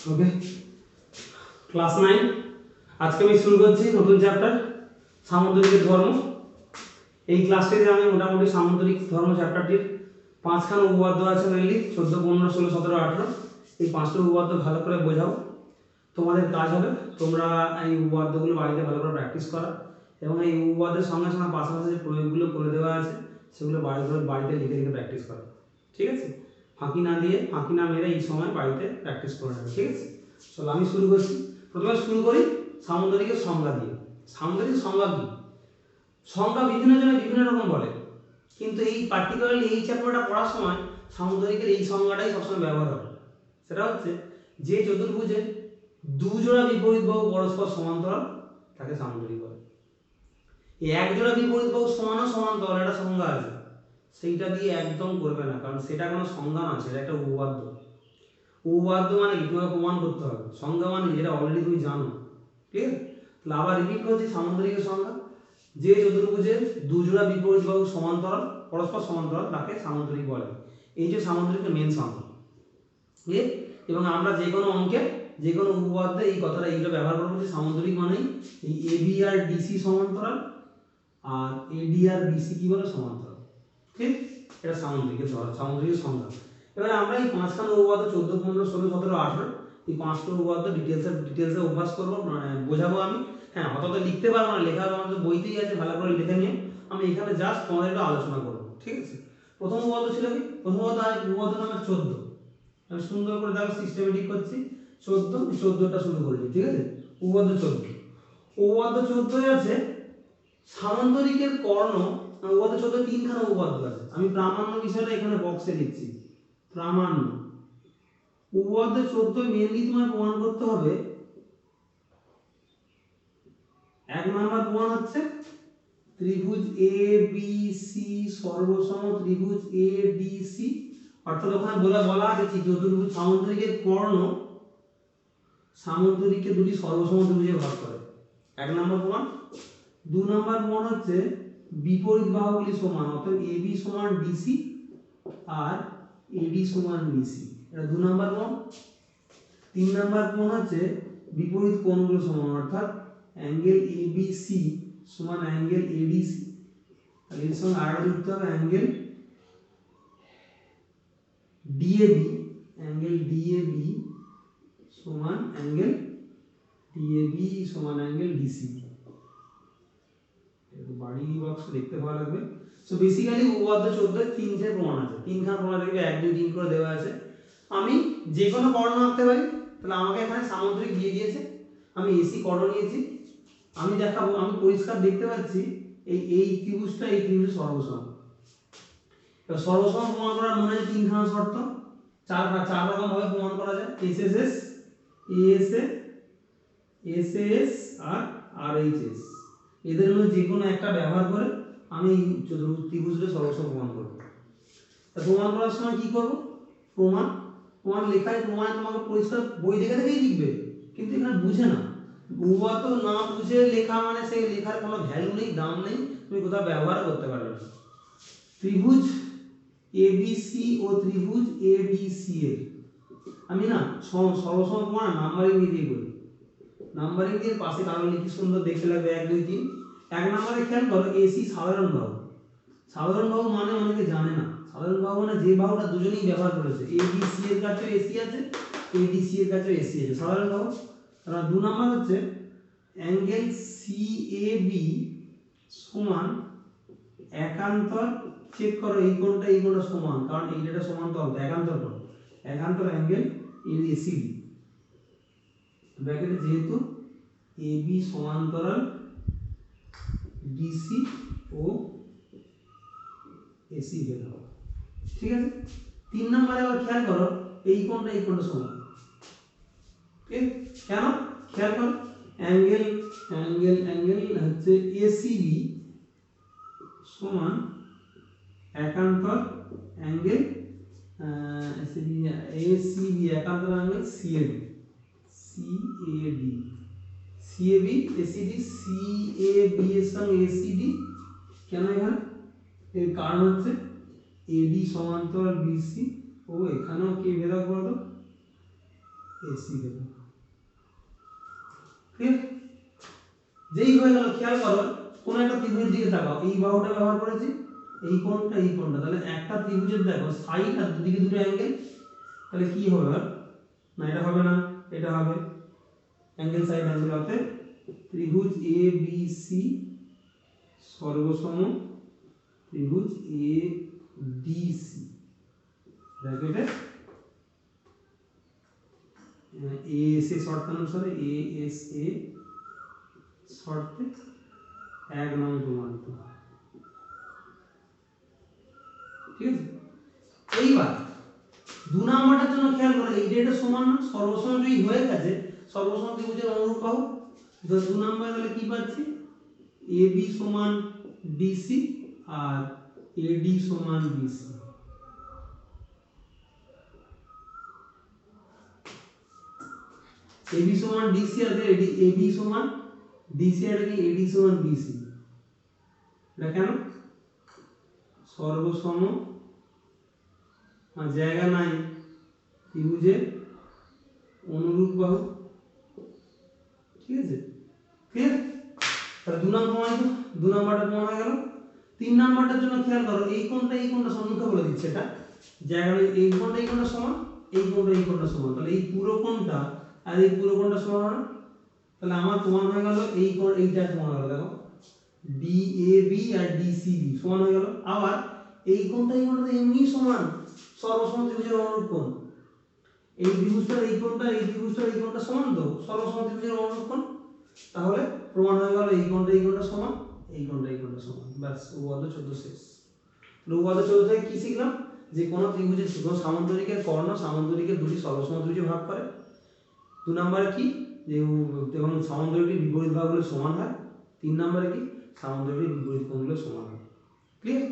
ওকে, class 9 আজকে আমি শুরু করছি নতুন চ্যাপ্টার সামুদ্রিক ধর্ম। এই ক্লাসটিতে আমি মোটামুটি সামুদ্রিক ধর্ম চ্যাপ্টারটির 5খানা উপপাদ্য আছে, মেনলি 14, 15, 16, 17, 18। এই 5টা উপপাদ্য ভালো করে বোঝাও। তোমাদের কাজ হবে তোমরা এই উপপাদ্যগুলো বাড়িতে ভালো করে প্র্যাকটিস করা এবং এই উপপাদ্যের সঙ্গে সঙ্গে পাশাপাশি যে প্রয়োগগুলো করে দেওয়া আছে সেগুলো বাড়িতে লিখে লিখে প্র্যাকটিস করা। ঠিক আছে, ফাঁকি না মেরে এই সময় বাড়িতে প্র্যাকটিস করে নেবে। ঠিক আছে, চলো আমি শুরু করছি। প্রথমে শুরু করি সামুদ্রিকের সংজ্ঞা দিয়ে। সামুদ্রিক সংজ্ঞা কি? সংজ্ঞা বিভিন্ন জনে বিভিন্ন রকম বলে, কিন্তু এই পার্টিকুলারলি এই চ্যাপ্টারটা পড়ার সময় সামুদ্রিকের এই সংজ্ঞাটাই সবসময় ব্যবহার হবে। সেটা হচ্ছে যে চতুর্ভুজে দুজোড়া বিপরীত বাহু পরস্পর সমান্তরাল তাকে সামুদ্রিক বলে। এই এক জোড়া বিপরীত বাহু সমান সমান্তরাল একটা সংজ্ঞা আছে, সেইটা দিয়ে একদম করবে না, কারণ সেটা কোনো সংজ্ঞা না, সেটা একটা উপপাদ্য। উপপাদ্য মানে কি? তোমাকে প্রমাণ করতে হবে। সংজ্ঞা মানে যেটা অলরেডি তুমি জানো। ঠিক আছে, তাহলে আবার রিপিট করছি সামুদ্রিকের সংজ্ঞা। যে চতুর্ভুজের দুজোড়া বিপরীত বাহু সমান্তরাল পরস্পর সমান্তরাল তাকে সামুদ্রিক বলে। এই যে সামুদ্রিকের মেন সংজ্ঞা। এবং আমরা যে কোনো অঙ্কে যে কোনো উপপাদ্যে এই কথাটা এইটা ব্যবহার করবো যে সামুদ্রিক মানেই এই এবি আর ডিসি সমান্তরাল, আর এডি আর বিসি কি বলে? সমান্তরাল। ঠিক, এটা সামুদ্রিকের সামুদ্রিকের সংজ্ঞা। এবারে আমরা এই 5খানা উপপাদ্য 14, 15, 16, 17, 18 এই 5টা উপপাদ্য ডিটেলসে অভ্যাস করবো, মানে বোঝাবো আমি। হ্যাঁ, অত লিখতে পারবো না, লেখা আমাদের বইতেই আছে, ভালো করে লিখে নিয়ে আমি এখানে জাস্ট তোমাদের একটু আলোচনা করবো। ঠিক আছে, প্রথম উপপাদ্য ছিল কি? প্রথম উপপাদ্য নাম্বার 14। আমি সুন্দর করে দেখো সিস্টেমেটিক করছি। 14টা শুরু করেছি। ঠিক আছে, উপপাদ্য 14। উপপাদ্য 14 আছে সামান্তরিকের কর্ণ। উপপাদ্য 14 3খানা উপপাদ্য আছে। আমি প্রামাণ্য বিষয়টা এখানে বক্সে লিখছি। প্রামাণ্য উপপাদ্য 14 মেনলি তোমায় প্রমাণ করতে হবে। 1 নাম্বার প্রমাণ হচ্ছে ত্রিভুজ এ বি সি সর্বসম ত্রিভুজ এ ডি সি, অর্থাৎ ওখানে বলা আছে চতুর্ভুজ সামন্তরিকের কর্ণ সামন্তরিককে দুটি সর্বসম ত্রিভুজে ভাগ করে। 1 নম্বর প্রমাণ। 2 নম্বর প্রমাণ হচ্ছে বিপরীত বাহুগুলি সমান, অর্থাৎ এবি সমান ডিসি আর এডি সমান বিসি, এটা 2 নম্বর প্রমাণ। 3 নম্বর প্রমাণ হচ্ছে বিপরীত কোণগুলো সমান, অর্থাৎ অ্যাঙ্গেল এবিসি সমান অ্যাঙ্গেল এডিসি। তাহলে এর সঙ্গে আর যুক্ত হবে অ্যাঙ্গেল ডিএবি, অ্যাঙ্গেল ডিএবি সমান অ্যাঙ্গেল ডিএবি সমান অ্যাঙ্গেল ডিসি। এটা বাড়ি বক্স দেখতে ভালো লাগবে। সো বেসিক্যালি উপপাদ্য 14 তিনটে প্রমাণ আছে, তিনখানা প্রমাণ দেখবে 1, 2, 3 করে দেওয়া আছে। আমি যে কোনো কর্ণ আঁকতে পারি, তাহলে আমাকে এখানে সামুদ্রিক দিয়ে দিয়েছে, আমি এসি কর্ণ নিয়েছি। আমি দেখাবো, আমি পরিষ্কার দেখতে পাচ্ছি এই ত্রিভুজটা এই ত্রিভুজের সর্বসম। এবার সর্বসম প্রমাণ করার মনে হয় 3খানা শর্ত, চার রকম ভাবে প্রমাণ করা যায়। এসএসএস, এএসএ, এসএস আর আরএইচএস, এদের মধ্যে যে কোনো একটা ব্যবহার করে আমি ত্রিভুজটা সর্বসম প্রমাণ করব। তা প্রমাণ করার সময় কি করব? প্রমাণ লেখায় প্রমাণ তোমাকে পরিষ্কার বই দেখে দেখেই লিখবে, কিন্তু এখানে বুঝে না। উপপাদ্য না বুঝে লেখা মানে সেই লেখার কোনো ভ্যালু নেই, দাম নেই, তুমি কোথাও ব্যবহার করতে পারবে না। ত্রিভুজ এবিসি ও ত্রিভুজ এডিসি এর আমি না সর্বসম প্রমাণ নাম্বারিং দিয়ে করি। নাম্বারিং দিয়ে পাশে কারণ লিখি, সুন্দর দেখতে লাগবে 1, 2, 3। 1 নম্বরে খেয়াল করো এসি সাধারণ বাহু। সাধারণ বাহু মানে অনেকে জানে না। সাধারণ বাহু মানে যে বাহুটা দুজনেই ব্যবহার করেছে, এবিসি এর কাছে এসি আছে, এডিসি এর কাছে এসি আছে, সাধারণ বাহু। তাহলে 2 নম্বর হচ্ছে অ্যাঙ্গেল সিএবি সমান একান্তর। চেক করো এই কোণটা সমান, কারণ এইটা সমান্তরাল, একান্তর কোণ, একান্তর অ্যাঙ্গেল এসিডি। ব্র্যাকেটে যেহেতু এবি সমান্তরাল ডিসি ও এসি বের হবে। ঠিক আছে, 3 নম্বরে আবার খেয়াল করো এই কোণটা সমান। ঠিক, কেন? খেয়াল করো অ্যাঙ্গেল হচ্ছে এসিবি সমান একান্তর অ্যাঙ্গেল এসিবি একান্তর angle CAD. CAB ACD, CAB এর সঙ্গে এসিডি কেন এখানে? এর কারণ হচ্ছে এডি সমান্তরাল বিসি ও এখানেও কি ভেদক বলতো এসি ভেদা। ক্লিয়ার? যেই হয়ে গেল, খেয়াল করো কোন একটা ত্রিভুজের দিকে তাকাও, এই বাহুটা ব্যবহার করেছি, এই কোণটা এই কোণটা, তাহলে একটা ত্রিভুজের দেখো সাইড আর দুদিকে দুটো অ্যাঙ্গেল, তাহলে কি হবে? না এটা হবে না, এটা হবে অ্যাঙ্গেল সাইড অ্যাঙ্গেল। অতএব ত্রিভুজ এ বি সি সর্বসম ত্রিভুজ এ ডি সি ব্র্যাকেটে এ এস এ শর্ত অনুসারে এ এস এ শর্তে 1 নামে প্রমাণিত। ঠিক আছে? এইবার 2 নাম্বারটার জন্য খেয়াল করো, এই যেটা সমান না, সর্বসম যদি হয়ে গেছে, সর্বসম ত্রিভুজের অনুরূপ বাহু। 2 নাম্বার তাহলে কি পাচ্ছি? AB সমান DC আর AD সমান BC। AB সমান DC আর AB সমান DC আর AD সমান BC। এটা কেন? সর্বসম আর জায়গা নাই ত্রিভুজের অনুরূপ বাহু। ঠিক আছে? ক্লিয়ার? তাহলে 2 নাম্বার প্রমাণিত, 2 নাম্বারটা প্রমাণ হয়ে গেল। 3 নাম্বারটার জন্য খেয়াল করো, এই কোণটা সম্মুখে বলে দিচ্ছে, এটা জায়গা এই কোণটা সমান, এই কোণটা সমান, তাহলে এই পুরো কোণটা আর এই পুরো কোণটা সমান হবে। তাহলে আমার প্রমাণ হয়ে গেল এই কোণ, এইটা সমান হলো, দেখো DAB আর DCB সমান হয়ে গেল। আবার এই কোণটা এমনি সমান, সর্বসম ত্রিভুজের অনুরূপ কোণ। এই ত্রিভুজটার এই কোণটা এই ত্রিভুজটার এই কোণটা সমান, তো সর্বসম ত্রিভুজের অনুরূপ কোণ। তাহলে প্রমাণ হয়ে গেল এই কোণটা সমান, এই কোণটা সমান। ব্যাস, উপপাদ্য 14 শেষ। উপপাদ্য 14 থেকে কি শিখলাম? যে কোন ত্রিভুজের সামান্তরিকের কর্ণ সামান্তরিকের দুটি সর্বসম ত্রিভুজে ভাগ করে। 2 নম্বরে কি? যে এবং সামান্তরিকের বিপরীত বাহুগুলো সমান হয়। 3 নম্বরে কি? সামান্তরিকের বিপরীত কোণগুলো সমান হয়। ক্লিয়ার?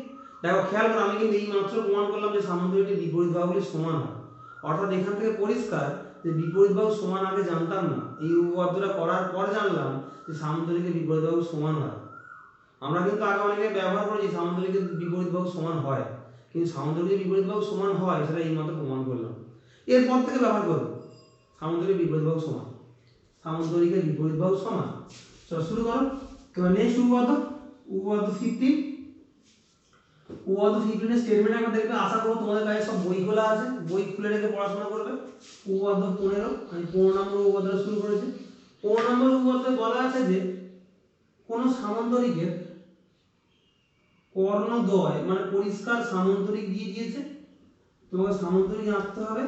দেখো খেয়াল করো, আমি কিন্তু এই মাত্র প্রমাণ করলাম যে সামান্তরিকের বিপরীত বাহুগুলো সমান হয়। অর্থাৎ এখান থেকে পরিষ্কার যে বিপরীত বাহু সমান আগে জানতাম না, এই উপপাদ্যটা করার পর জানলাম যে সামান্তরিকের বিপরীত বাহু সমান হয়। আমরা কিন্তু আগে অনেকে ব্যবহার করেছি সামান্তরিকের বিপরীত বাহু সমান হয়, কিন্তু সামান্তরিকের বিপরীত বাহু সমান হয় সেটা এই মাত্র প্রমাণ করলাম। এরপর থেকে ব্যবহার করবো সামান্তরিকের বিপরীত বাহু সমান, সামান্তরিকের বিপরীত বাহু সমান। চলো শুরু করো। এবার নেক্সট উপপাদ্য 15। উপপাদ্য 15 এর স্টেটমেন্ট আমরা দেখবে, আশা করব তোমাদের কাছে সব বই খোলা আছে, বই খুলে রেখে পড়াশোনা করবে। উপপাদ্য 15, আমি 15 নম্বর উপপাদ্যটা শুরু করেছি। 15 নম্বর উপপাদ্যে বলা আছে যে কোন সামান্তরিকের কর্ণদ্বয়, মানে পরিষ্কার সামান্তরিক দিয়ে দিয়েছে, তোমাকে সামান্তরিক আঁকতে হবে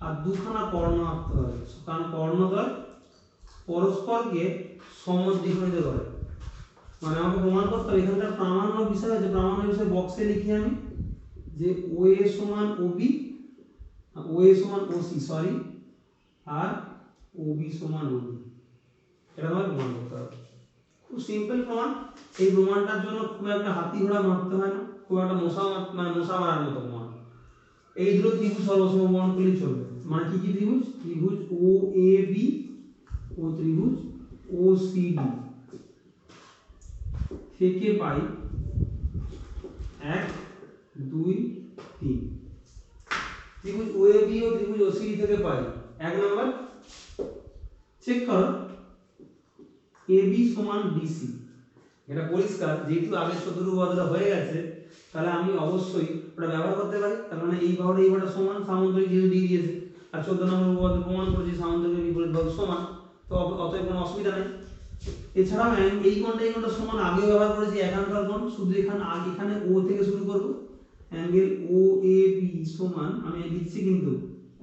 আর দুখানা কর্ণ আঁকতে হবে। কারণ কর্ণদ্বয় পরস্পরকে সমদ্বিখণ্ডিত করে। মানে আমাকে প্রমাণ করতে হবে, এখানকার প্রামাণ্য বিষয় আছে, প্রামাণ্য বিষয় বক্সে লিখি আমি যে OA সমান OB, OA সমান OC সরি, আর OB সমান OB। এটা আমাকে প্রমাণ করতে হবে। খুব সিম্পল প্রমাণ। এই প্রমাণটার জন্য খুব একটা হাতি ঘোড়া মারতে হয় না, খুব একটা মশা মারার মতো প্রমাণ। এই দুটো ত্রিভুজ সর্বসম প্রমাণ করলেই চলবে। মানে কি কি ত্রিভুজ? ত্রিভুজ OAB ও ত্রিভুজ OCD থেকে পাই 1 2 3। ত্রিভুজ OAB ও ত্রিভুজ OCD থেকে পাই 1 নম্বর, চেক করো AB সমান BC। এটা পরিষ্কার, যেহেতু আগে 14 উপপাদ্যটা হয়ে গেছে, তাহলে আমি অবশ্যই ওটা ব্যবহার করতে পারি। তার মানে এই বাহুটা সমান, সামান্তরিক যেহেতু দিয়ে দিয়েছে, আর 14 নম্বর উপপাদ্য প্রমাণ করেছি সামান্তরিকের বিপরীত বাহু সমান, তো অতএব কোনো অসুবিধা নেই। এছাড়াও এই কোণটা সমান আগেও ব্যবহার করেছি, একান্তর কোণ। শুধু এখানে O থেকে শুরু করব, অ্যাঙ্গেল OAB সমান, আমি লিখছি কিন্তু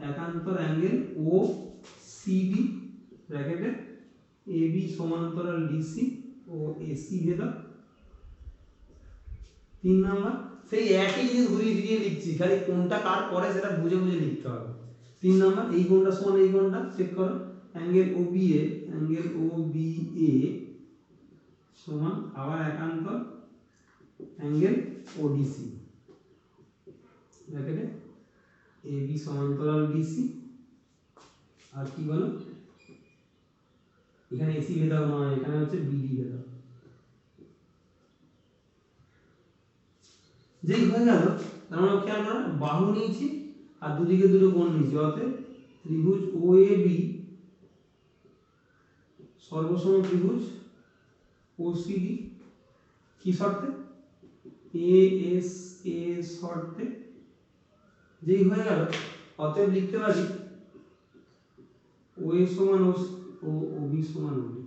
একান্তর অ্যাঙ্গেল OCB ব্র্যাকেটে AB সমান্তরাল DC ও AC ভেদক। 3 নাম্বার সেই একই জিনিস ঘুরিয়ে ফিরিয়ে লিখছি, খালি কোনটা কার পরে সেটা বুঝে বুঝে লিখতে হবে। 3 নাম্বার এই কোণটা সমান এই কোণটা, চেক করো অ্যাঙ্গেল OBA, অ্যাঙ্গেল OBA সমান আবার একান্তর অ্যাঙ্গেল ODC ব্র্যাকেটে AB সমান্তরাল DC, আর কি বলো এখানে AC ভেদক নয়, এখানে হচ্ছে BD ভেদক। যেই হয়ে গেল, তার মানে খেয়াল করো বাহু নিয়েছি আর দুদিকে দুটো কোণ নিয়েছি, অতএব ত্রিভুজ ও এ বি সর্বসম ত্রিভুজ ও সি ডি কি শর্তে এ এস এ শর্তে যেই হয়ে গেল অতএব লিখতে পারি ও এ সমান ও বি সমান ও ডি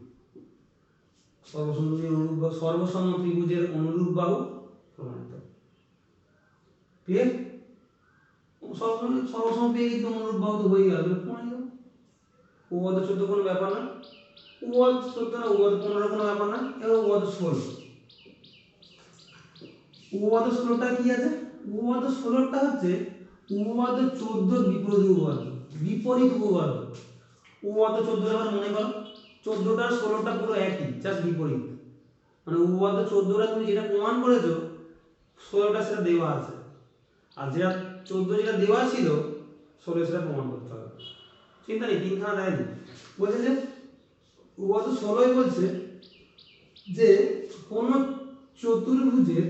সর্বসম ত্রিভুজের অনুরূপ বাহু প্রমাণিত। ক্লিয়ার? সর্বসম পেয়ে কিন্তু অনুরূপ বাহু তো হয়ে গেল, প্রমাণিত। উপপাদ্য 14 কোনো ব্যাপার না, উপপাদ্য 14 না, উপপাদ্য 15 কোনো ব্যাপার না, এবার উপপাদ্য 16। উপপাদ্য 16টা কি আছে? উপপাদ্য 16টা হচ্ছে উপপাদ্য 14 বিপরীত উপপাদ্য। বিপরীত উপপাদ্য উপপাদ্য 14 আবার মনে করো 14টা 16টা পুরো একই, জাস্ট বিপরীত। মানে উপপাদ্য 14টা তুমি যেটা প্রমাণ করেছো 16টা সেটা দেওয়া আছে, আর যেটা 14 যেটা দেওয়া ছিল 16 সেটা প্রমাণ করতে হবে। চিন্তা নেই, তিনখানা দেয়নি। বলছে যে উপপাদ্য 16 বলছে যে কোন চতুর্ভুজের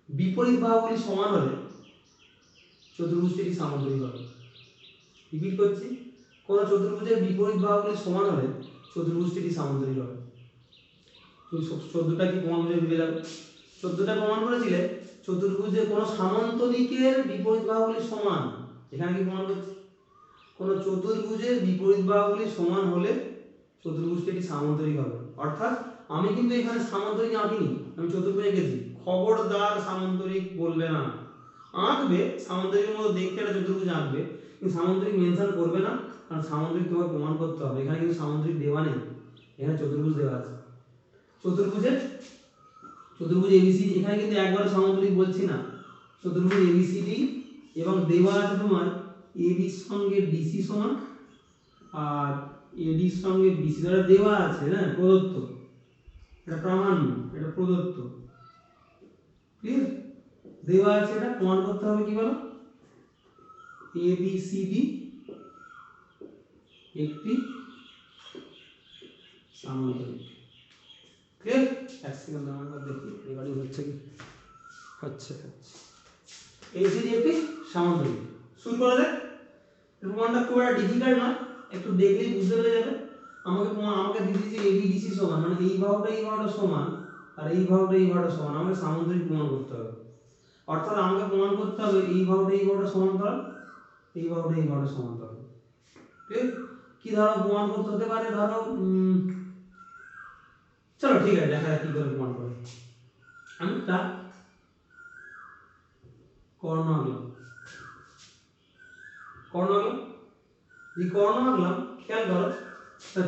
বিপরীত বাহুগুলি সমান হলে চতুর্ভুজটি সামান্তরিক হবে। রিপিট করছি, কোন চতুর্ভুজের বিপরীত বাহুগুলি সমান হলে চতুর্ভুজটি সামান্তরিক হবে। তুমি 14টা কি প্রমাণ করে ভেবে যাবে? 14টা প্রমাণ করেছিলে চতুর্ভুজের কোন সামান্তরিকের বিপরীত বাহুগুলি সমান। এখানে কি প্রমাণ করছি? কোন চতুর্ভুজের বিপরীত বাহুগুলি সমান হলে চতুর্ভুজটি সামান্তরিক হবে। অর্থাৎ আমি কিন্তু এখানে সামান্তরিক আঁকিনি, আমি চতুর্ভুজ এঁকেছি। খবরদার সামান্তরিক বলবে না, আঁকবে সামান্তরিকের মতো দেখতে একটা চতুর্ভুজ আঁকবে, কিন্তু সামান্তরিক মেনশন করবে না, কারণ সামান্তরিক তোমাকে প্রমাণ করতে হবে। এখানে কিন্তু সামান্তরিক দেওয়া নেই, এখানে চতুর্ভুজ দেওয়া আছে। চতুর্ভুজ এবিসি, এখানে কিন্তু একবার সামান্তরিক বলছি না। চতুর্ভুজ এবিসিডি এবং দেওয়া আছে তোমার এবির সঙ্গে ডিসি সমান, আর এডির সঙ্গে বিসি দ্বারা দেওয়া আছে, হ্যাঁ প্রদত্ত, এটা প্রামাণ্য, এটা প্রদত্ত। ক্লিয়ার? দেওয়া আছে, এটা প্রমাণ করতে হবে। কি বলো? এবিসিডি একটি সামান্তরিক। ক্লিয়ার? এক সেকেন্ড আমরা দেখি রেকর্ডিং হচ্ছে কি। হচ্ছে এবিসিডি একটি সামান্তরিক। শুরু করা যাক। প্রমাণটা খুব একটা ডিফিকাল্ট নয়, একটু দেখলেই বুঝতে পেরে যাবে। আমাকে দিয়েছে এবিডিসি সমান, মানে এই বাহুটা সমান, আর এই বাহুটা সমান। আমাকে সামান্তরিক প্রমাণ করতে হবে। অর্থাৎ আমাকে প্রমাণ করতে হবে এই বাহুটা সমান্তরাল, এই বাহুটা সমান্তরাল। ঠিক? কি ধরো প্রমাণ করতে হতে পারে, ধরো চলো ঠিক আছে, দেখা যাক কি করে প্রমাণ করে। আমি একটা কর্ণ আঁকলাম, এই কর্ণ আঁকলাম, খেয়াল করো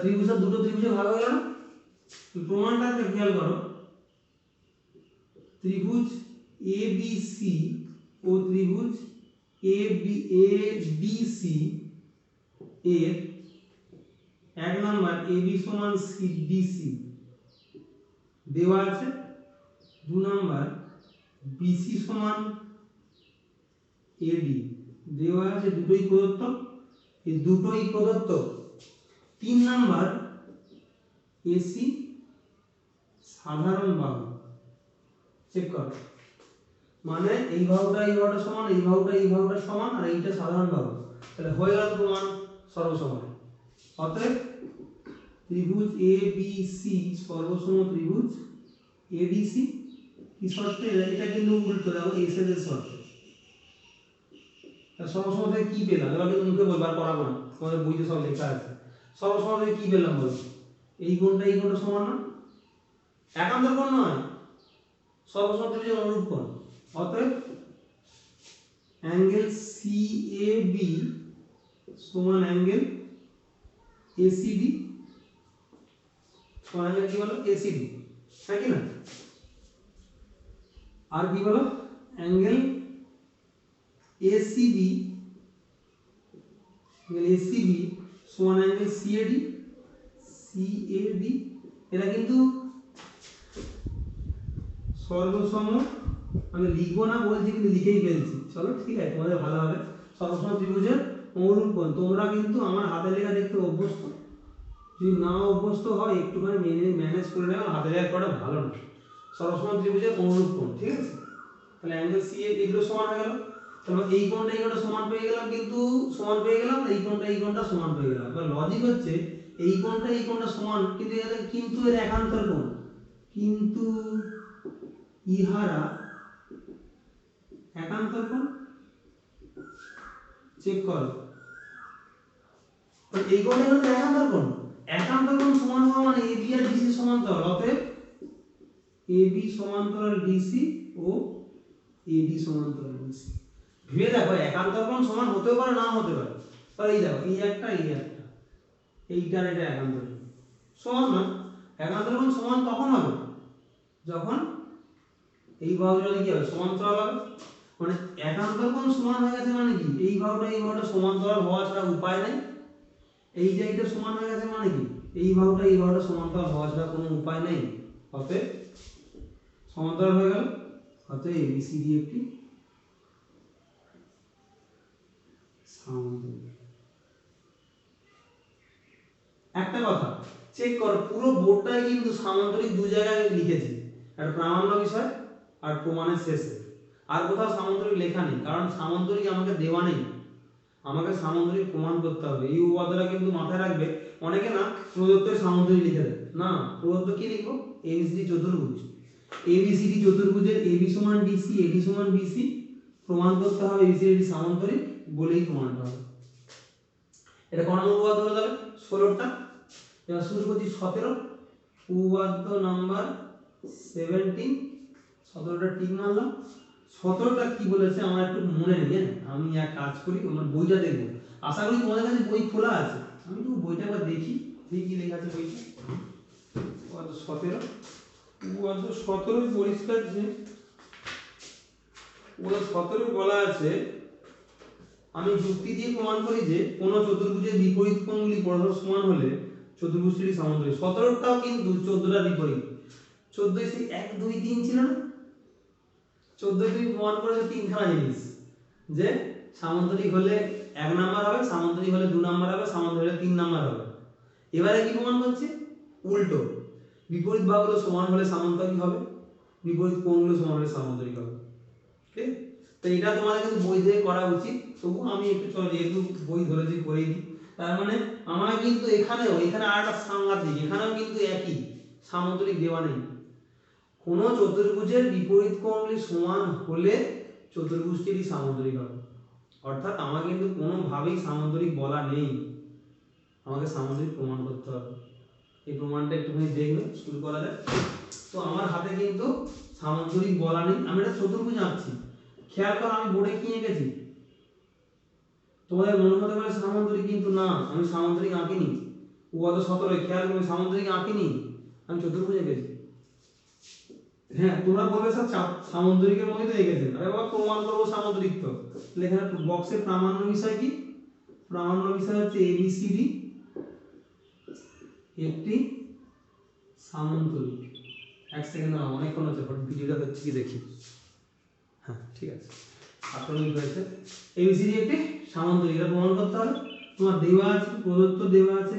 ত্রিভুজটা দুটো ত্রিভুজে ভাগ হয়ে গেল না? প্রমাণটা খেয়াল করো, ত্রিভুজ এবিসি ও ত্রিভুজ এবিসি এর এক নাম্বার এবি সমান সিডিসি দেওয়া আছে, 2 নাম্বার বিসি সমান এডি দেওয়া আছে, দুটোই প্রদত্ত, এই দুটোই প্রদত্ত। 3 নাম্বার এসি সাধারণ বাহু চেক করো, মানে এই বাহুটা সমান, এই বাহুটা সমান, আর এইটা সাধারণ বাহু, তাহলে হয়ে গেল প্রমাণ সর্বসমান। অতএব ত্রিভুজ এবিসি সর্বসম ত্রিভুজ এডিসি কি শর্তে? এটা কিন্তু উল্টো, দেখো এস এর শর্তে। সর্বসম থেকে কি পেলাম? এবার কিন্তু মুখে বলবার করাবো না, তোমাদের বইতে সব লেখা আছে। সর্বসম থেকে কি পেলাম বলো? এই কোণটা সমান না? একান্তর কোণ নয়, সর্বসম ত্রিভুজের অনুরূপ কোণ। অতএব অ্যাঙ্গেল সিএবি সমান অ্যাঙ্গেল এসিডি সমান অ্যাঙ্গেল কি বলো? এসিডি, তাই কি না? আর কি বলো? অ্যাঙ্গেল এসিবি সমান অ্যাঙ্গেল সিএডি। এটা কিন্তু সর্বসম, আমি লিখবো না বলছি কিন্তু লিখেই ফেলছি। চলো ঠিক আছে, তোমাদের ভালো হবে। সর্বসম ত্রিভুজের অনুরূপ কোণ, তোমরা কিন্তু আমার হাতের লেখা দেখতে অভ্যস্ত, যদি না অভ্যস্ত হয় একটুখানি ম্যানেজ করে নেবে, হাতের লেখা করা ভালো না। সরলসম ত্রিভুজের অনুরূপ কোণ, ঠিক আছে। তাহলে অ্যাঙ্গেল সি এগুলো সমান হয়ে গেল। তাহলে এই কোণটা সমান পেয়ে গেলাম, কিন্তু সমান পেয়ে গেলাম, এই কোণটা সমান পেয়ে গেলাম। এবার লজিক হচ্ছে এই কোণটা সমান, কিন্তু এর একান্তর কোণ, কিন্তু ইহারা একান্তর কোণ চেক করো। এই কোণটা হলো একান্তর কোণ সমান হওয়া মানে এবি আর ডিসি সমান্তরাল, অতএব এবি সমান্তরাল ডিসি ও এডি সমান্তরাল ডিসি। ভেবে দেখো একান্তর কোণ সমান হতেও পারে না হতে পারে। তাহলে এই দেখো এই একটা এইটার এটা একান্তর কোণ সমান না। একান্তর কোণ সমান তখন হবে যখন এই বাহুটা কি হবে সমান্তরাল হবে। মানে একান্তর কোণ সমান হয়ে গেছে মানে কি এই বাহুটা সমান্তরাল হওয়া ছাড়া উপায় নাই। এই যে এইটা সমান হয়ে গেছে মানে কি এই বাহুটা সমান্তরাল হওয়া ছাড়া কোনো উপায় নেই। অতএব সমান্তরাল হয়ে গেল, অতএব এবিসিডি একটি সামান্তরিক। একটা কথা চেক করো, পুরো বোর্ডটাই কিন্তু সামান্তরিক দু জায়গায় লিখেছি, একটা প্রামাণ্য বিষয় আর প্রমাণের শেষে। আর কোথাও সামান্তরিক লেখা নেই, কারণ সামান্তরিক আমাকে দেওয়া নেই, আমাকে সামান্তরিক প্রমাণ করতে হবে। এই উপাদানটা কিন্তু মাথায় রাখবে। অনেকে না প্রদত্ত সামান্তরিক লিখে দেয়, না প্রদত্ত কি লিখবো এবিসিডি চতুর্ভুজ, এবিসিডি চতুর্ভুজের এবি সমান ডিসি এডি সমান বিসি প্রমাণ করতে হবে এবিসিডি সামান্তরিক বলেই প্রমাণটা হবে। এটা কোন নম্বর উপপাদ্য হলো তাহলে 16টা। এবার শুরু করছি 17 উপপাদ্য নাম্বার 17। 17টা ঠিক মানলাম। 17টা কি বলেছে আমার একটু মনে নেই, আমি এক কাজ করি আমার বইটা দেখবো। আশা করি তোমাদের কাছে বই খোলা আছে, আমি তো বইটা একবার দেখি কি লেখা আছে বইটা। উপপাদ্য 17 উপপাদ্য 17 পরিষ্কার যে উপপাদ্য 17 বলা আছে আমি যুক্তি দিয়ে প্রমাণ করি যে কোন চতুর্ভুজের বিপরীত কোণগুলি পরস্পর সমান হলে চতুর্ভুজটি সামান্তরিক। 17টাও কিন্তু 14টার বিপরীত। 14 সেই 1 2 3 ছিল না, 14 তুমি প্রমাণ করেছো তিনখানা জিনিস, যে সামান্তরিক হলে 1 নাম্বার হবে, সামান্তরিক হলে 2 নাম্বার হবে, সামান্তরিক হলে 3 নাম্বার হবে। এবারে কি প্রমাণ করছে উল্টো, বিপরীত বাহুগুলো সমান হলে সামান্তরিক হবে, বিপরীত কোণগুলো সমান হলে সামান্তরিক হবে। ঠিক, তো এটা তোমাদের কিন্তু বই থেকে করা উচিত, তবু আমি একটু চলো যেহেতু বই ধরেছি করেই দিই। তার মানে আমার কিন্তু এখানে আরেকটা সাংঘাতিক, এখানেও কিন্তু একই সামান্তরিক দেওয়া নেই। কোন চতুর্ভুজের বিপরীত কোণগুলি সমান হলে চতুর্ভুজটি সামান্তরিক হবে। অর্থাৎ আমার কিন্তু কোনোভাবেই সামান্তরিক বলা নেই, আমাকে সামান্তরিক প্রমাণ করতে হবে। এই প্রমাণটা একটুখানি দেখবে, শুরু করা যায়। তো আমার হাতে কিন্তু সামান্তরিক বলা নেই, আমি একটা চতুর্ভুজ আঁকছি। খেয়াল করো আমি বোর্ডে কি এঁকেছি, তোমাদের মনে হতে পারে সামান্তরিক, কিন্তু না আমি সামান্তরিক আঁকিনি। উপপাদ্য 17 খেয়াল করো সামান্তরিক আঁকিনি, আমি চতুর্ভুজ এঁকেছি। হ্যাঁ তোমরা বলবে স্যার সামান্তরিকের মধ্যে তো এঁকেছেন, আরে বাবা প্রমাণ করবো সামান্তরিক। তো এখানে বক্সের প্রামাণ্য বিষয় কি, প্রামাণ্য বিষয় হচ্ছে এবিসিডি একটি সামান্তরিক। এক সেকেন্ড দাঁড়াও, অনেকক্ষণ হচ্ছে ভিডিওটা হচ্ছে কি দেখি। হ্যাঁ ঠিক আছে, 18 মিনিট হয়েছে। এবিসিডি একটি সামান্তরিক, এটা প্রমাণ করতে হবে। তোমার দেওয়া আছে প্রদত্ত, দেওয়া আছে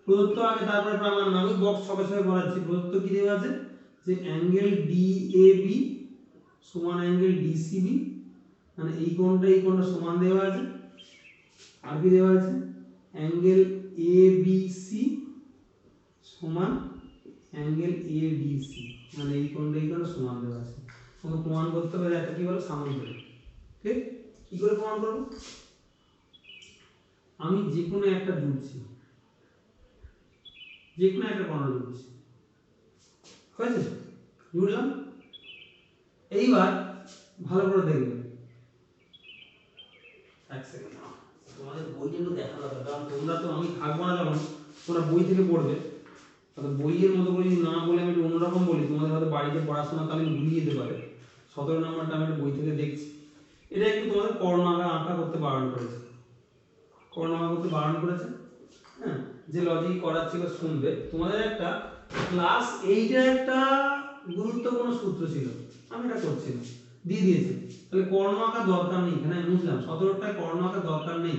প্রদত্ত আগে তারপরে প্রামাণ্য, আমি বক্স সবে সবে বলাচ্ছি। প্রদত্ত কি দেওয়া আছে যে অ্যাঙ্গেল ডিএবি সমান অ্যাঙ্গেল ডিসিবি, মানে এই কোণটা সমান দেওয়া আছে। আর কি দেওয়া আছে অ্যাঙ্গেল এবিসি সমান অ্যাঙ্গেল এডিসি, মানে এই কোণটা সমান দেওয়া আছে। তোমাকে প্রমাণ করতে হবে এটা কি বলে সামান্তরিক। ঠিক, কি করে প্রমাণ করব, আমি যে কোনো একটা জুড়ছি, যে কোনো একটা কোণ জুড়ছি, হয়েছে জুড়লাম। এইবার ভালো করে দেখবে, এক সেকেন্ড তোমাদের বই কিন্তু দেখা দরকার, কারণ তোমরা তো আমি থাকবো না যখন, তোমরা বই থেকে পড়বে। বইয়ের মতো করে যদি না বলে আমি একটু অন্যরকম বলি, তোমাদের হয়তো বাড়িতে পড়াশোনা তাহলে ভুলিয়ে যেতে পারে। 17 নম্বরটা আমি বই থেকে দেখছি। এটা একটু তোমাদের কর্ণাঘা আঁকা করতে বারণ করেছে, কর্ণাঘা করতে বারণ করেছে। হ্যাঁ, যে লজিক করাচ্ছি বা শুনবে। তোমাদের একটা ক্লাস 8-এর একটা গুরুত্বপূর্ণ সূত্র ছিল, আমি এটা করছি না, দিয়ে দিয়েছি। তাহলে কর্ণ আঁকার দরকার নেই, এখানে বুঝলাম 17টায় কর্ণ আঁকার দরকার নেই।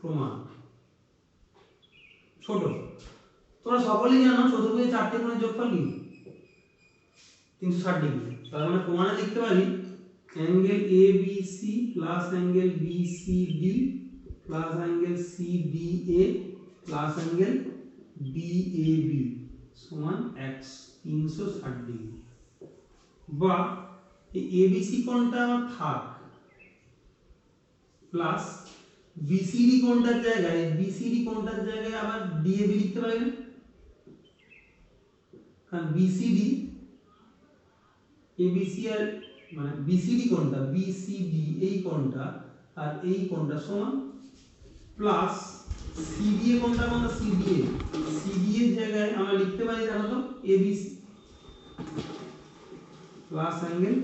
প্রমাণ ছোট, তোমরা সকলেই জানো চতুর্ভুজের 4টি কোণের যোগফল কি, 360 ডিগ্রি। তার মানে প্রমাণে লিখতে পারি angle A B C plus angle B C D plus angle C D A plus angle B A B সমান 360 ডিগ্রি। বা এই এ বি সি কোণটা আমার থাক প্লাস বিসিডি কোণটার জায়গায় আবার ডিএবি লিখতে পারি না, কারণ বিসিডি এবিসি আর মানে বিসিডি কোণটা বিসিডি এই কোণটা আর এই কোণটা সমান প্লাস সিডিএ কোণটা মানে সিডিএ এর জায়গায় আমরা লিখতে পারি জানো তো এবিসি প্লাস অ্যাঙ্গেল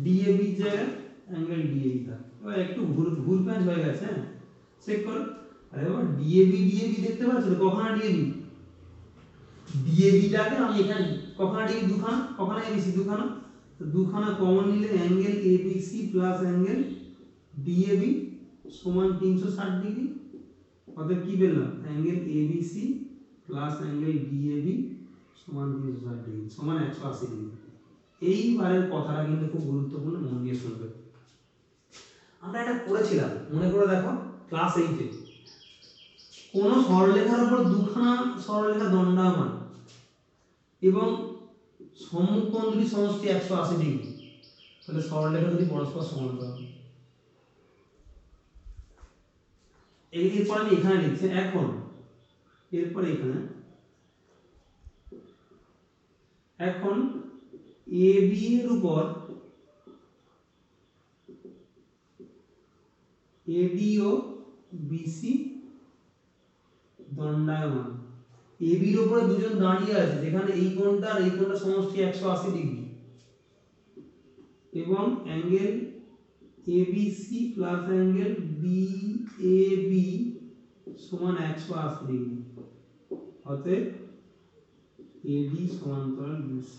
ডিএবি এর জায়গায় অ্যাঙ্গেল ডিএবি থাকে। এবার একটু ঘুর প্যাঁচ হয়ে গেছে, হ্যাঁ চেক করো। আরে বাবা ডিএবি দেখতে পাচ্ছ তো, কখনো ডিএবিটাকে আমি এখানে কখনো ডিএবি দুখানা, কখনো এবিসি দুখানা, তো দুখানা কমন নিলে angle ABC plus angle DAB সমান 360 ডিগ্রি। অতএব কি পেলাম angle ABC plus angle DAB সমান 360 ডিগ্রি সমান 180 ডিগ্রি। এইবারের কথাটা কিন্তু খুব গুরুত্বপূর্ণ, মন দিয়ে শুনবে। আমরা এটা করেছিলাম মনে করে দেখো ক্লাস 8 এ, কোন সরলরেখার উপর দুখানা সরলরেখা দণ্ডায়মান এবং সম্মুখ কোণ দুটি সমষ্টি 180 ডিগ্রি, তাহলে সরলরেখা দুটি পরস্পর সমান্তরাল। এরপর আমি এখানে লিখছি এরপর এখন এবি এর উপর এডি ও বিসি দণ্ডায়মান। এবি এর উপরে দুজন দাঁড়িয়ে আছে, যেখানে এই কোণটা আর এই কোণটা সমষ্টি 180 ডিগ্রি এবং অ্যাঙ্গেল এবিসি প্লাস অ্যাঙ্গেল বিএবি সমান 180 ডিগ্রি। অতএব এডি সমান্তরাল বিসি।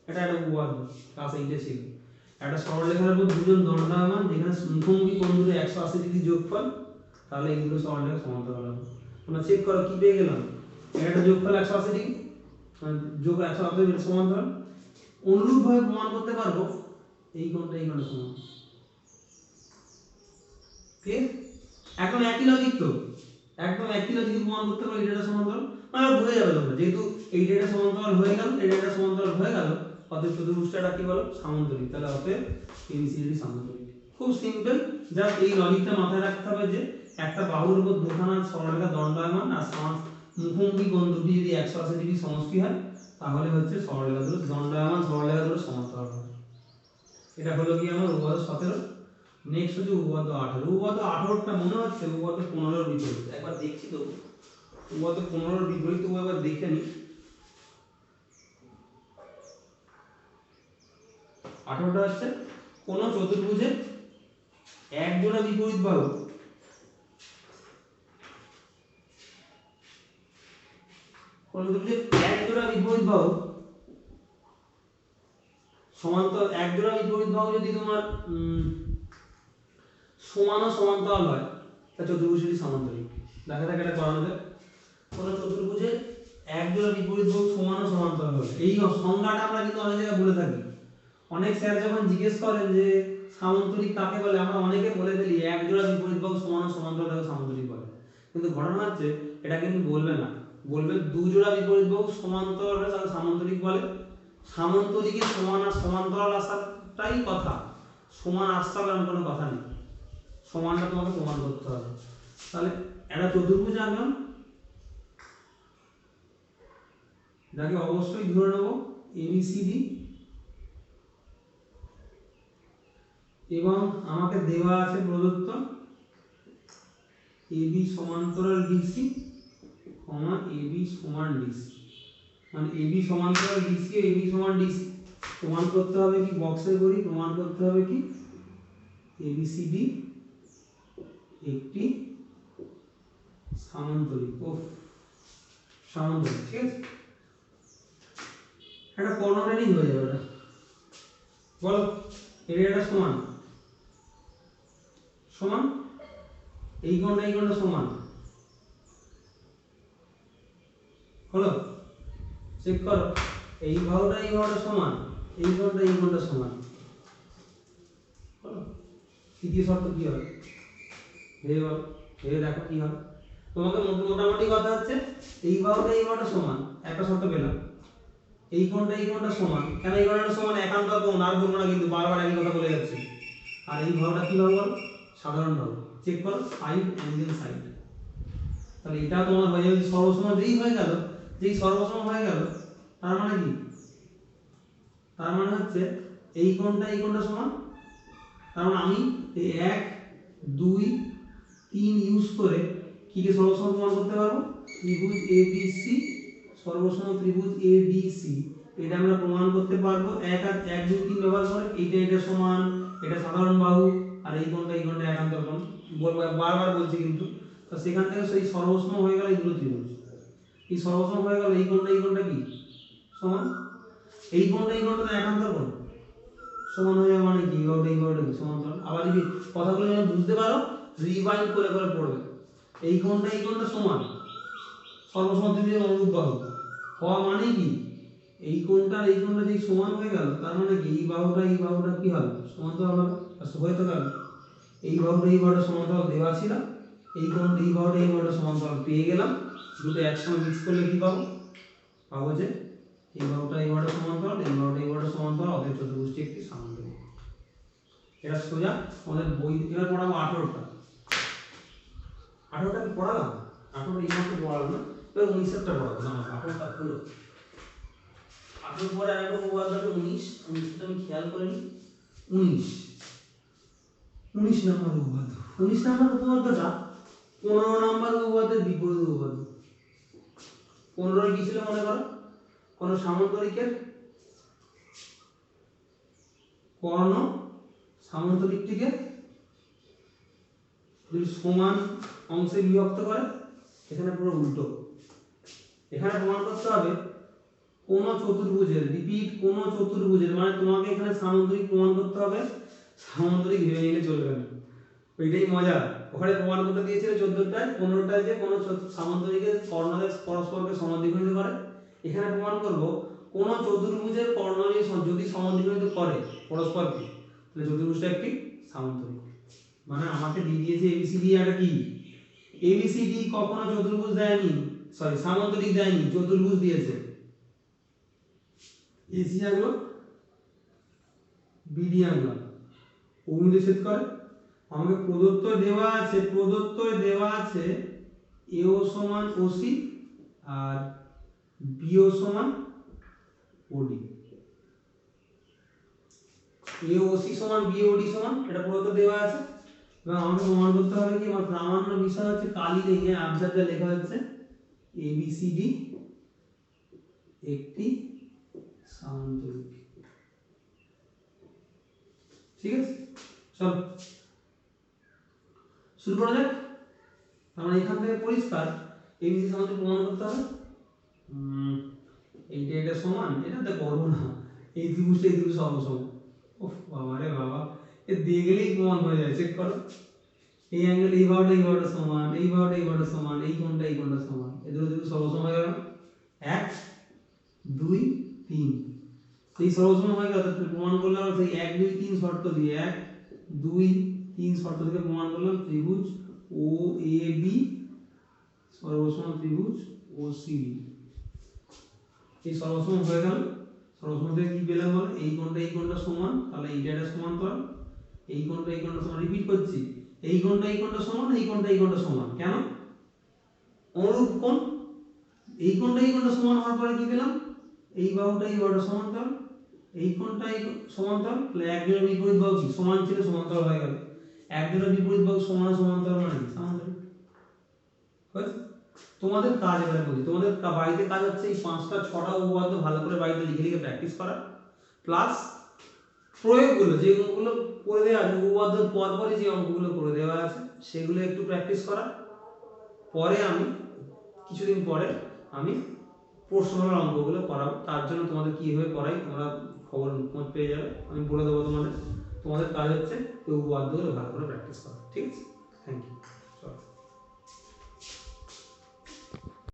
এটা একটা উপপাদ্য ক্লাস 8 এ ছিল। একটা সরলরেখার উপর দুজন দণ্ডায়মান যেখানে মুখোমুখি কোণ দুটো 180 ডিগ্রি যোগফল, তাহলে এইগুলো সরলরেখা সমান্তরাল হবে। তোমরা চেক করো কি পেয়ে গেলাম, একটা যোগফল 180 ডিগ্রি যোগ 180 ডিগ্রি সমান্তরাল। অনুরূপভাবে প্রমাণ করতে পারবো এই কোণটা সমান। ঠিক একদম একই লজিক তো, একদম একই লজিক প্রমাণ করতে পারবো এটা সমান্তরাল। মানে বুঝে যাবে তোমরা, যেহেতু এই ডেটা সমান্তরাল হয়ে গেল, এই ডেটা সমান্তরাল হয়ে গেল, অতএব চতুর্ভুজটা কি বলো সামান্তরিক। তাহলে অতএব এবিসিডি সামান্তরিক। খুব সিম্পল, জাস্ট এই লজিকটা মাথায় রাখতে হবে যে একটা বাহুর উপর দুখানা সরলরেখা দণ্ডায়মান আর মুখোমুখি কোণ দুটি যদি 180 ডিগ্রি সমষ্টি হয়, তাহলে হচ্ছে সরলরেখাগুলো দণ্ডায়মান সরলরেখাগুলো সমান্তরাল হবে। এটা হলো কি আমার উপপাদ্য 17। নেক্সট হচ্ছে উপপাদ্য 18। উপপাদ্য 18টা মনে হচ্ছে উপপাদ্য 15 এর বিপরীত। একবার দেখছি তো উপপাদ্য 15 এর বিপরীত একবার দেখে নি। 18টা হচ্ছে কোন চতুর্ভুজে এক জোড়া বিপরীত বাহু সমান্তরাল, এক জোড়া বিপরীত বাহু যদি তোমার সমান ও সমান্তরাল হয় তাহলে চতুর্ভুজটি সামান্তরিক। দেখা যাক এটা করানো যায়। কোন চতুর্ভুজে এক জোড়া বিপরীত বাহু সমান ও সমান্তরাল হয়, এই সংজ্ঞাটা আমরা কিন্তু অনেক জায়গায় বলে থাকি। অনেক স্যার যখন জিজ্ঞেস করেন যে সামান্তরিক কাকে বলে, আমরা অনেকে বলে ফেলি এক জোড়া বিপরীত বাহু সমান ও সমান্তরাল তাকে সামান্তরিক বলে। কিন্তু ঘটনা হচ্ছে এটা কিন্তু বলবে না, বলবে দু জোড়া বিপরীত বাহু সমান্তরাল হলে তাকে সামান্তরিক বলে। সামান্তরিকে সমান আর সমান্তরাল আসাটাই কথা, সমান আসতে হবে এমন কোনো কথা নেই, সমানটা তোমাকে প্রমাণ করতে হবে। তাহলে একটা চতুর্ভুজ আঁকলাম, যাকে অবশ্যই ধরে নেব এবিসিডি, এবং আমাকে দেওয়া আছে প্রদত্ত এবি সমান্তরাল ডিসি, এবি সমান ডিসি, মানে এবি সমান্তরাল ডিসি ও এবি সমান ডিসি। প্রমাণ করতে হবে কি, বক্সে করি, প্রমাণ করতে হবে কি এবিসিডি একটি সামান্তরিক। সামান্তরিক, ঠিক আছে, একটা কর্ণরেখা হয়ে যাবে। এটা বলো এরিয়াটা সমান সমান, এই কোণটা সমান হলো, চেক করো এই বাহুটা সমান, এই কোণটা সমান। হলো? তৃতীয় শর্ত কি হবে? ভেবে বলো, ভেবে দেখো কি হবে। তোমাকে মোটামুটি কথা হচ্ছে এই বাহুটা সমান, একটা শর্ত পেলাম। এই কোণটা সমান, কেন এই কোণটা সমান? একান্ত কোণ, আর বলবো না কিন্তু, বারবার একই কথা বলে যাচ্ছি। আর এই বাহুটা কি বাহু বলো? সাধারণ বাহু। চেক করো, সাইড অ্যাঙ্গেল সাইড। তাহলে এটা তোমার হয়ে যাবে সর্বসম, যেই হয়ে গেল, যেই সর্বসম হয়ে গেল, তার মানে কি? তার মানে হচ্ছে এই কোণটা সমান। তার মানে আমি এই 1 2 3 ইউজ করে কি কে সর্বসম প্রমাণ করতে পারবো? ত্রিভুজ এবিসি, সর্বসম ত্রিভুজ এডিসি, এটা আমরা প্রমাণ করতে পারবো 1 আর 1 2 3 ব্যবহার করে। এটা সমান, এটা সাধারণ বাহু, আর এই কোণটা একান্তর কোণ। বলবো, বারবার বলছি কিন্তু। তো সেখান থেকে সেই সর্বসম হয়ে গেল এই দুটো ত্রিভুজ। এই সর্বসম হয়ে গেল এই কোণটা কি সমান, এই কোণটা একান্তর কোণ সমান হয়ে যাবে। মানে কি? এই বাহুটা কি সমান্তরাল। আবার যদি কথাগুলো যেন বুঝতে পারো, রিভাইন্ড করে পড়বে। এই কোণটা সমান, সর্বসম ত্রিভুজের অনুরূপ বাহু হওয়া মানে কি? এই কোণটা যে সমান হয়ে গেল, তার মানে কি এই বাহুটা কি হবে? সমান্তরাল হবে। হয়ে তো গেল, এই বাহুটা সমান্তরাল দেওয়া ছিল, এই বাহুটা সমান্তরাল পেয়ে গেলাম। দুটো একসঙ্গে মিক্স করলে কি পাবো? পাবো যে এই বাহুটা সমান্তরাল, এই বাহুটা সমান্তরাল, অতএব চতুর্ভুজটি একটি সামান্তরিক। এটা সোজা আমাদের বই। এবার পড়াবো 18টা। 18টা কি পড়ালাম? 18টা এই মাত্র পড়ালাম না, এবার 19টা পড়াবো। না, 18টা হলো। 18 পরে আর একটা উপপাদ্য আছে 19টা আমি খেয়াল করিনি। 19 নম্বর উপপাদ্য। 19 নম্বর উপপাদ্যটা 15 নম্বর উপপাদ্যের বিপরীত উপপাদ্য। 15 কি ছিল মনে করো? কোন সামান্তরিকের কর্ণ সামান্তরিকটিকে যদি সমান অংশে বিভক্ত করে, এখানে পুরো উল্টো। এখানে প্রমাণ করতে হবে কোন চতুর্ভুজের, রিপিট, কোন চতুর্ভুজের, মানে তোমাকে এখানে সামান্তরিক প্রমাণ করতে হবে। সামান্তরিক ভেবে নিলে চলবে না, ওইটাই মজা। ওখানে প্রমাণ করতে দিয়েছিল 14টায়, 15টায় যে কোন সামান্তরিকের কর্ণদের পরস্পরকে সমদ্বিখণ্ডিত করে। এখানে প্রমাণ করব কোন চতুর্ভুজের কর্ণ যদি সমদ্বিখণ্ডিত করে পরস্পরকে, তাহলে চতুর্ভুজটা একটি সামান্তরিক। মানে আমাকে দিয়ে দিয়েছে এবিসিডি, এটা কি? এবিসিডি কখনো চতুর্ভুজ দেয়নি, সরি সামান্তরিক দেয়নি, চতুর্ভুজ দিয়েছে। এসি আঁকলো, বিডি আঁকলাম, অভিমুখে ছেদ করে। আমাকে প্রদত্ত দেওয়া আছে এও সমান ওসি আর বিও সমান ওডি। এও ওসি সমান বিওডি সমান, এটা প্রদত্ত দেওয়া আছে। এবং আমাকে প্রমাণ করতে হবে কি? আমার প্রামাণ্য বিষয় হচ্ছে কালি রেখে আবজারটা লেখা হচ্ছে এবিসিডি একটি সামান্তরিক। ঠিক আছে, চল শুরু করা যাক। আমরা এখান থেকে পরিষ্কার এবিসি সামান্তরিক প্রমাণ করতে হবে। এটা সমান, এটাতে করবো না। এই ত্রিভুজ সমান। ওহ বাবা রে বাবা, এ দিয়ে গেলেই প্রমাণ হয়ে যায়। চেক করো, এই অ্যাঙ্গেল এই বাহুটা সমান, এই বাহুটা সমান, এই কোণটা সমান, এই দুটো সর্বসম হয়ে গেল। 1 2 3, সেই সর্বসম হয়ে গেল। প্রমাণ করলাম সেই 1 2 3 শর্ত দিয়ে, 1 2 3 শর্ত থেকে প্রমাণ করলাম ত্রিভুজ ও এ বি সর্বসম ত্রিভুজ ও সি ডি। এই সর্বসম হয়ে গেল। সর্বসম থেকে কি পেলাম বল? এই কোণটা সমান, তাহলে এইটা সমান্তরাল। এই কোণটা সমান, রিপিট করছি, এই কোণটা সমান, এই কোণটা সমান। কেন? অনুরূপ কোণ। এই কোণটা সমান হওয়ার পরে কি পেলাম? এই বাহুটা সমান্তরাল, এই কোণটা সমান্তরাল। তাহলে একজনের বিপরীত বাহু কি সমান ছিল, সমান্তরাল হয়ে গেল। একজনের বিপরীত বাহু সমান সমান্তরাল মানে কি? সামান্তরিক। তোমাদের কাজ এবারে বলি, তোমাদের বাড়িতে কাজ হচ্ছে এই 5টা 6টা উপপাদ্য ভালো করে বাড়িতে লিখে প্র্যাকটিস করা, প্লাস প্রয়োগগুলো যেগুলো করে দেওয়া আছে, উপপাদ্যের পরপরই যে অঙ্কগুলো করে দেওয়া আছে সেগুলো একটু প্র্যাকটিস করা। পরে আমি কিছুদিন পরে আমি প্রশ্নের অঙ্কগুলো করাবো। তার জন্য তোমাদের কীভাবে করাই তোমরা খবর পেয়ে যাবে, আমি বলে দেবো তোমাদের। তোমাদের কাজ হচ্ছে এই উপপাদ্যগুলো ভালো করে প্র্যাকটিস করা। ঠিক আছে, থ্যাংক ইউ।